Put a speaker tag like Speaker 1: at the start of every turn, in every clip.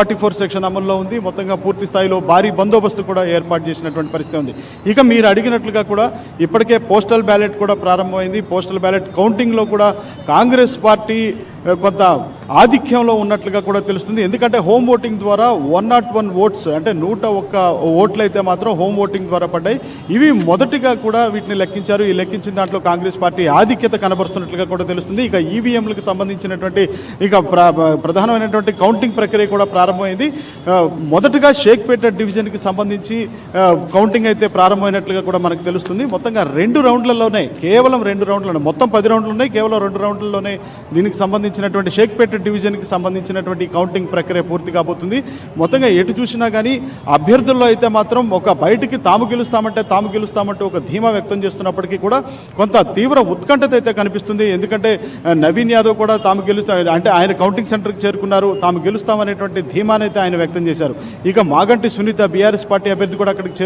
Speaker 1: 44 section అమల్లో ఉంది. మొత్తంగా పూర్తి స్థాయిలో భారీ బందోబస్తు కూడా ఏర్పాటు చేసినటువంటి పరిస్థితి ఉంది. ఇక మీరు అడిగినట్లుగా కూడా ఇప్పటికే పోస్టల్ బ్యాలెట్ కూడా ప్రారంభమైంది. పోస్టల్ బ్యాలెట్ కౌంటింగ్లో కూడా కాంగ్రెస్ పార్టీ కొంత ఆధిక్యంలో ఉన్నట్లుగా కూడా తెలుస్తుంది. ఎందుకంటే హోమ్ ఓటింగ్ ద్వారా 101 ఓట్స్ అంటే 101 ఓట్లు అయితే మాత్రం హోమ్ ఓటింగ్ ద్వారా పడ్డాయి. ఇవి మొదటిగా కూడా వీటిని లెక్కించారు. ఈ లెక్కించిన దాంట్లో కాంగ్రెస్ పార్టీ ఆధిక్యత కనబరుస్తున్నట్లుగా కూడా తెలుస్తుంది. ఇక ఈవీఎంలకు సంబంధించినటువంటి ఇక ప్రధానమైనటువంటి కౌంటింగ్ ప్రక్రియ కూడా ప్రారంభమైంది. మొదటగా షేక్పేట డివిజన్కి సంబంధించి కౌంటింగ్ అయితే ప్రారంభమైనట్లుగా కూడా మనకు తెలుస్తుంది. మొత్తంగా 2 రౌండ్లలోనే కేవలం 2 రౌండ్లలోనే మొత్తం 10 రౌండ్లు ఉన్నాయి. కేవలం 2 రౌండ్లలోనే దీనికి సంబంధించినటువంటి షేక్పేట డివిజన్కి సంబంధించినటువంటి కౌంటింగ్ ప్రక్రియ పూర్తి కాబోతుంది. మొత్తంగా ఎటు చూసినా కానీ అభ్యర్థుల్లో అయితే మాత్రం ఒక బయటికి తాము గెలుస్తామంటూ ఒక ధీమా వ్యక్తం చేస్తున్నప్పటికీ కూడా కొంత తీవ్ర ఉత్కంఠత అయితే కనిపిస్తుంది. ఎందుకంటే నవీన్ యాదవ్ కూడా తాము అంటే ఆయన కౌంటింగ్ సెంటర్కి చేరుకున్నారు, తాము గెలుస్తామనేటువంటి ధీమానైతే ఆయన వ్యక్తం చేశారు. ఇక మాగంటి సునీత బీఆర్ఎస్ పార్టీ అభ్యర్థి కూడా అక్కడికి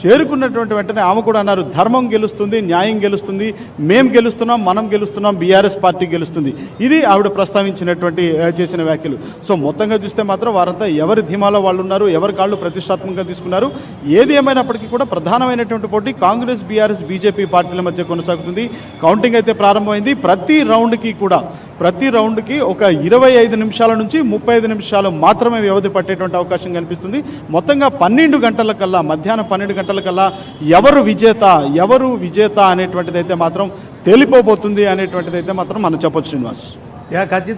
Speaker 1: చేరుకున్నటువంటి వెంటనే ఆమె కూడా అన్నారు, ధర్మం గెలుస్తుంది, న్యాయం గెలుస్తుంది, మేము గెలుస్తున్నాం, మనం గెలుస్తున్నాం, బీఆర్ఎస్ పార్టీ గెలుస్తుంది. ఇది ఆవిడ ప్రస్తావించినటువంటి చేసిన వ్యాఖ్యలు. సో మొత్తంగా చూస్తే మాత్రం వారంతా ఎవరి ధీమాలో వాళ్ళు ఉన్నారు, ఎవరి కాళ్ళు ప్రతిష్టాత్మకంగా తీసుకున్నారు. ఏది ఏమైనప్పటికీ కూడా ప్రధానమైనటువంటి పోటీ కాంగ్రెస్, బీఆర్ఎస్, బీజేపీ పార్టీల మధ్య కొనసాగుతుంది. కౌంటింగ్ అయితే ప్రారంభమైంది. ప్రతి రౌండ్కి ఒక 25 నిమిషాల నుంచి 35 నిమిషాలు మాత్రమే వ్యవధి పట్టేటువంటి అవకాశం కనిపిస్తుంది. మొత్తంగా 12 గంటల కల్లా, మధ్యాహ్నం 12 గంటల కల్లా ఎవరు విజేత అనేటువంటిది అయితే మాత్రం తేలిపోబోతుంది అనేటువంటిది అయితే మాత్రం మనం చెప్పొచ్చు శ్రీనివాస్.
Speaker 2: ఖచ్చితంగా